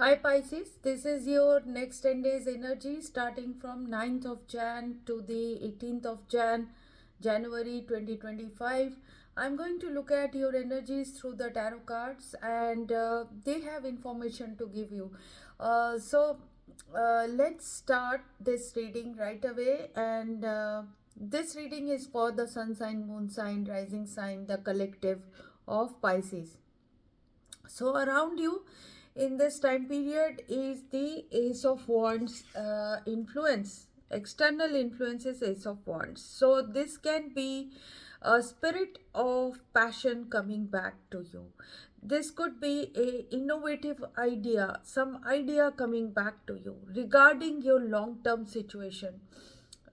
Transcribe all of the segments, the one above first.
Hi Pisces, this is your next 10 days energy starting from 9th of Jan to the 18th of January 2025. I'm going to look at your energies through the tarot cards and they have information to give you. Let's start this reading right away and this reading is for the sun sign, moon sign, rising sign, the collective of Pisces. So around you in this time period is the Ace of Wands influence. External influences Ace of Wands. So this can be a spirit of passion coming back to you. This could be a innovative idea, some idea coming back to you regarding your long-term situation,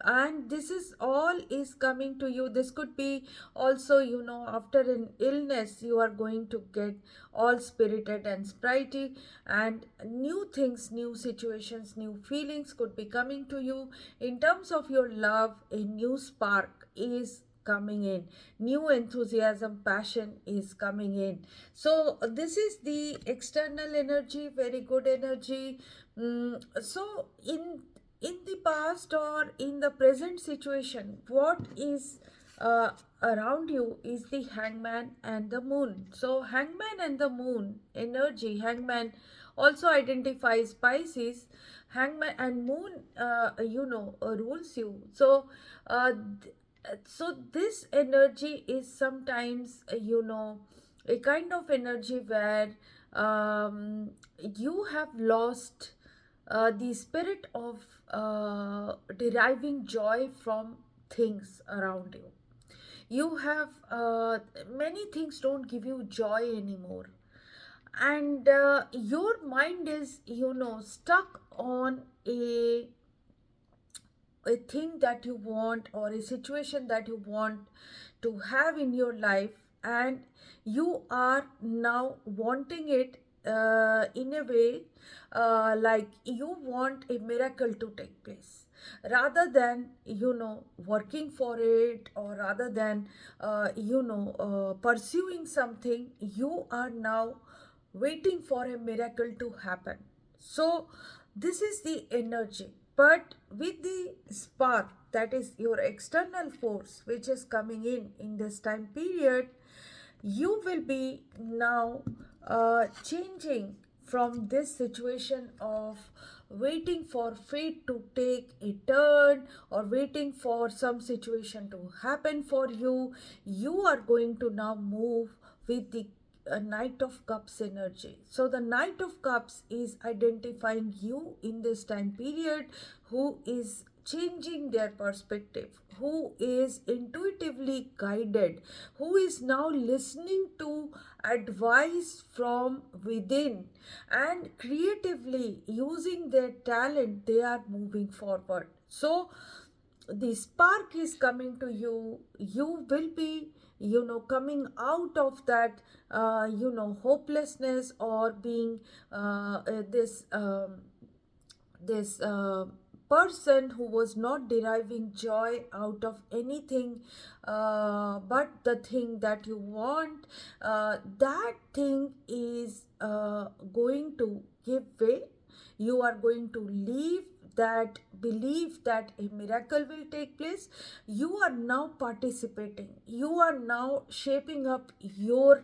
and this is all is coming to you. This could be also, after an illness you are going to get all spirited and sprightly, and new things, new situations, new feelings could be coming to you. In terms of your love, a new spark is coming in, new enthusiasm, passion is coming in. So this is the external energy, very good energy. So in the past or in the present situation, what is around you is the hangman and the moon. So hangman and the moon energy, hangman also identifies Pisces. Hangman and moon rules you. So this energy is sometimes, a kind of energy where you have lost the spirit of deriving joy from things around you. You have many things don't give you joy anymore, and your mind is, stuck on a thing that you want or a situation that you want to have in your life, and you are now wanting it in a way, like you want a miracle to take place rather than, working for it, or rather than pursuing something. You are now waiting for a miracle to happen. So this is the energy, but with the spark, that is your external force which is coming in this time period, you will be now changing from this situation of waiting for fate to take a turn or waiting for some situation to happen for you. You are going to now move with the Knight of Cups energy. So the Knight of Cups is identifying you in this time period, who is changing their perspective, who is intuitively guided, who is now listening to advice from within, and creatively using their talent, they are moving forward. So the spark is coming to you. You will be, coming out of that hopelessness, or being this person who was not deriving joy out of anything but the thing that you want. That thing is going to give way. You are going to leave that belief that a miracle will take place. You are now participating, you are now shaping up your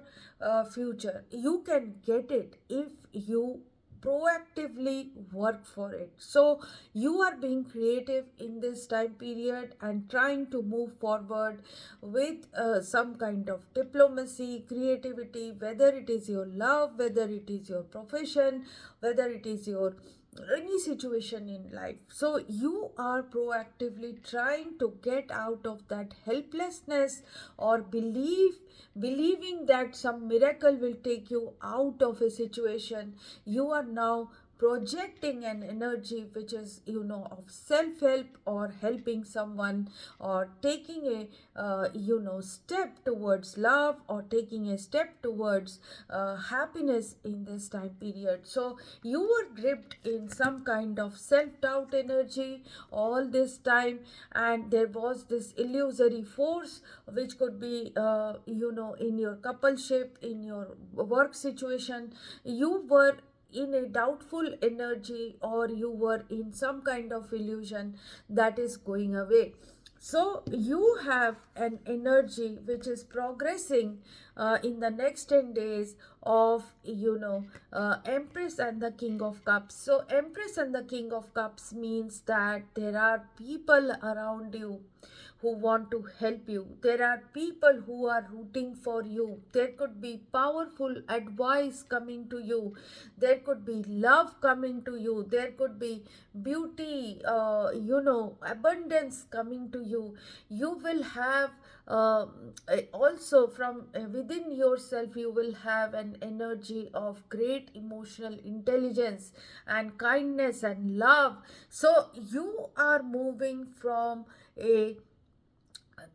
future. You can get it if you proactively work for it. So you are being creative in this time period and trying to move forward with some kind of diplomacy, creativity, whether it is your love, whether it is your profession, whether it is your any situation in life. So you are proactively trying to get out of that helplessness, or believing that some miracle will take you out of a situation. You are now projecting an energy which is, of self help, or helping someone, or taking a step towards love, or taking a step towards happiness in this time period. So you were gripped in some kind of self doubt energy all this time, and there was this illusory force which could be, in your coupleship, in your work situation. You were in a doubtful energy, or you were in some kind of illusion, that is going away. So you have an energy which is progressing in the next 10 days of, Empress and the King of Cups. So Empress and the King of Cups means that there are people around you who want to help you. There are people who are rooting for you. There could be powerful advice coming to you. There could be love coming to you. There could be beauty, abundance coming to you. You will have also from within yourself, you will have an energy of great emotional intelligence and kindness and love. So you are moving from a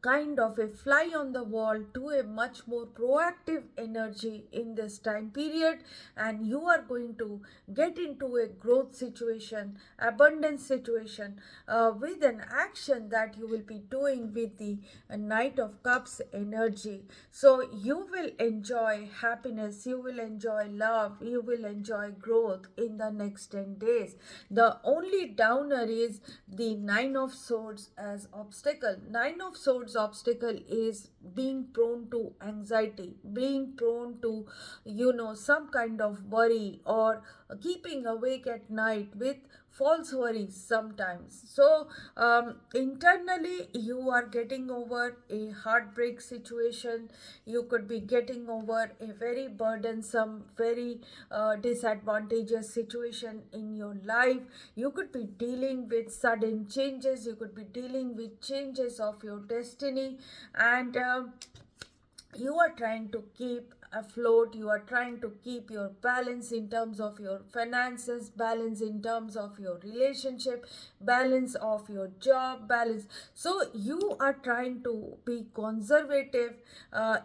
kind of a fly on the wall to a much more proactive energy in this time period, and you are going to get into a growth situation, abundance situation, with an action that you will be doing with the Knight of Cups energy. So you will enjoy happiness, you will enjoy love, you will enjoy growth in the next 10 days. The only downer is the Nine of Swords as obstacle. Nine of Swords obstacle is being prone to anxiety, being prone to, some kind of worry, or keeping awake at night with false worries sometimes. So internally you are getting over a heartbreak situation. You could be getting over a very burdensome, very disadvantageous situation in your life. You could be dealing with sudden changes. You could be dealing with changes of your destiny, and you are trying to keep afloat. You are trying to keep your balance in terms of your finances, balance in terms of your relationship, balance of your job, balance. So you are trying to be conservative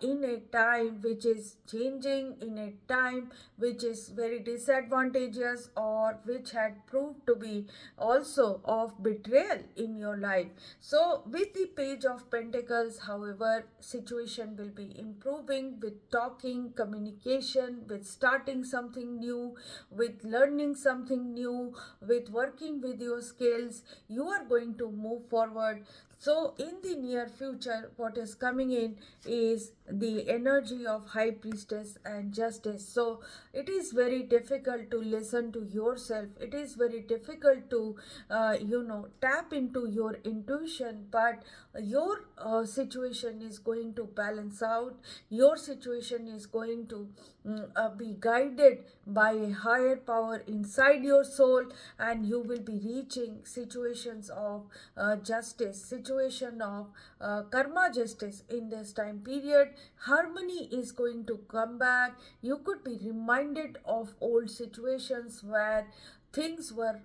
in a time which is changing, in a time which is very disadvantageous, or which had proved to be also of betrayal in your life. So with the Page of Pentacles, however, situation will be improving with talking, communication, with starting something new, with learning something new, with working with your skills. You are going to move forward. So in the near future, what is coming in is the energy of High Priestess and Justice. So it is very difficult to listen to yourself. It is very difficult to, tap into your intuition, but your situation is going to balance out. Your situation is going to be guided by a higher power inside your soul, and you will be reaching situations of justice, situation of karma justice in this time period. Harmony is going to come back. You could be reminded of old situations where things were,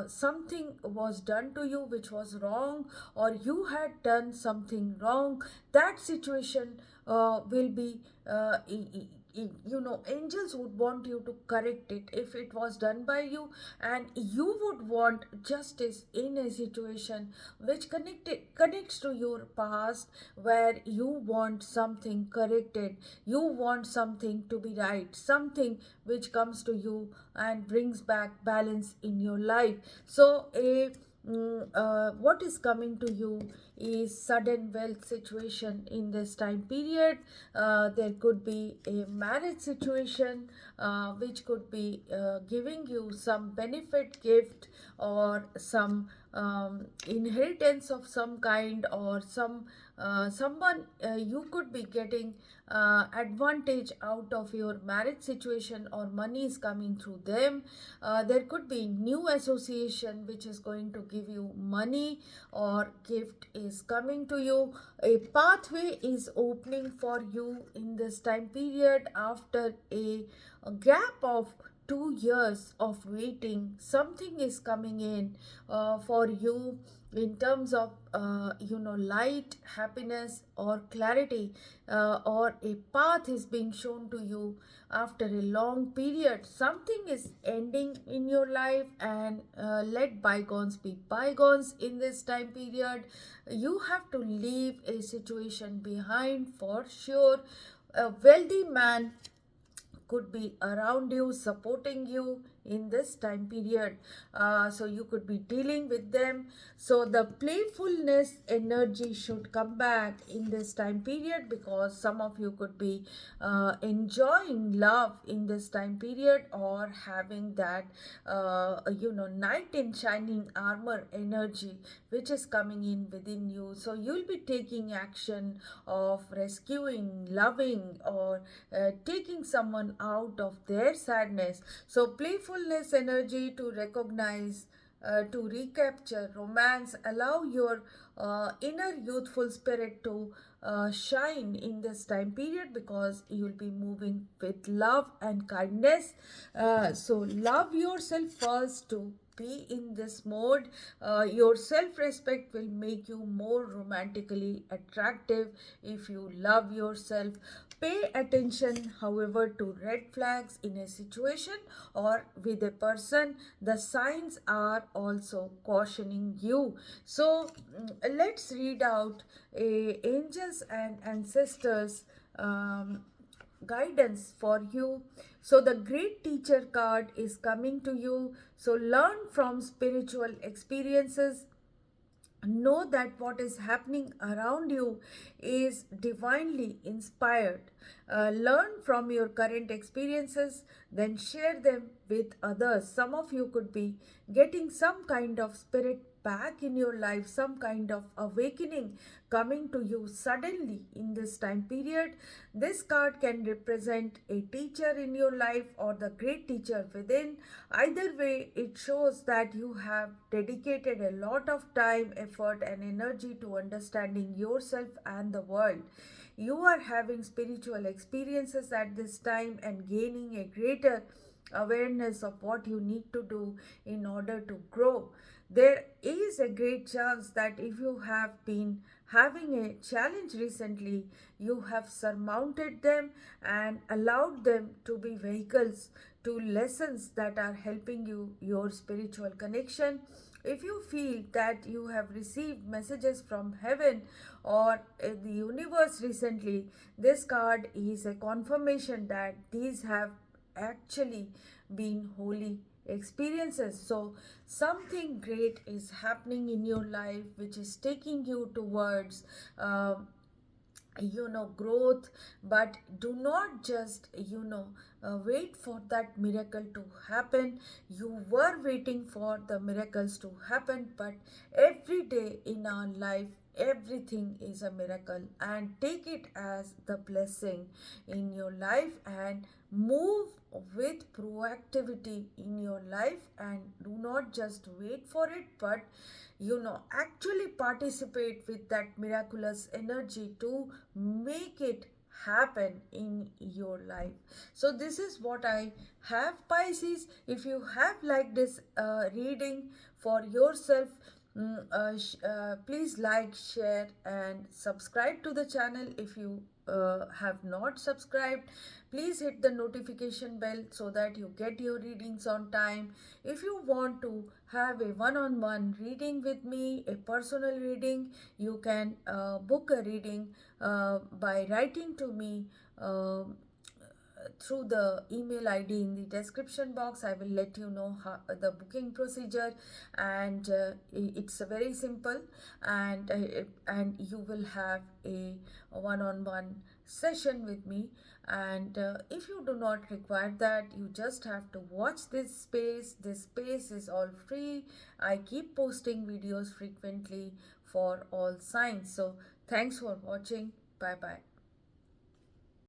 something was done to you which was wrong, or you had done something wrong. That situation will be, angels would want you to correct it if it was done by you, and you would want justice in a situation which connects to your past, where you want something corrected, you want something to be right, something which comes to you and brings back balance in your life. So what is coming to you is sudden wealth situation in this time period. There could be a marriage situation which could be giving you some benefit gift, or some inheritance of some kind, or someone, you could be getting advantage out of your marriage situation, or money is coming through them. There could be new association which is going to give you money, or gift is coming to you. A pathway is opening for you in this time period after a gap of 2 years of waiting. Something is coming in for you in terms of, light, happiness, or clarity, or a path is being shown to you after a long period. Something is ending in your life, and let bygones be bygones in this time period. You have to leave a situation behind for sure. A wealthy man could be around you, supporting you in this time period. So you could be dealing with them. So the playfulness energy should come back in this time period, because some of you could be enjoying love in this time period, or having that knight in shining armor energy which is coming in within you. So you'll be taking action of rescuing, loving, or taking someone out of their sadness. So playfulness energy to recognize, to recapture romance, allow your inner youthful spirit to shine in this time period, because you will be moving with love and kindness. So love yourself first to be in this mode. Your self-respect will make you more romantically attractive if you love yourself. Pay attention, however, to red flags in a situation or with a person. The signs are also cautioning you. So let's read out angels and ancestors guidance for you. So the great teacher card is coming to you. So learn from spiritual experiences. Know that what is happening around you is divinely inspired. Learn from your current experiences, then share them with others. Some of you could be getting some kind of spirit back in your life, some kind of awakening coming to you suddenly in this time period. This card can represent a teacher in your life or the great teacher within. Either way, it shows that you have dedicated a lot of time, effort, and energy to understanding yourself and the world. You are having spiritual experiences at this time and gaining a greater awareness of what you need to do in order to grow. There is a great chance that if you have been having a challenge recently, you have surmounted them and allowed them to be vehicles to lessons that are helping you your spiritual connection. If you feel that you have received messages from heaven or the universe recently, this card is a confirmation that these have actually been holy experiences. So something great is happening in your life which is taking you towards growth. But do not just wait for that miracle to happen. You were waiting for the miracles to happen, but every day in our life everything is a miracle, and take it as the blessing in your life and move with proactivity in your life, and do not just wait for it, but actually participate with that miraculous energy to make it happen in your life. So this is what I have, Pisces. If you have liked this reading for yourself, please like, share, and subscribe to the channel. If you have not subscribed, please hit the notification bell so that you get your readings on time. If you want to have a one-on-one reading with me, a personal reading, you can book a reading by writing to me through the email ID in the description box. I will let you know how, the booking procedure, and it's very simple, and you will have a one-on-one session with me. And if you do not require that, you just have to watch this space. This space is all free. I keep posting videos frequently for all signs. So thanks for watching. Bye bye.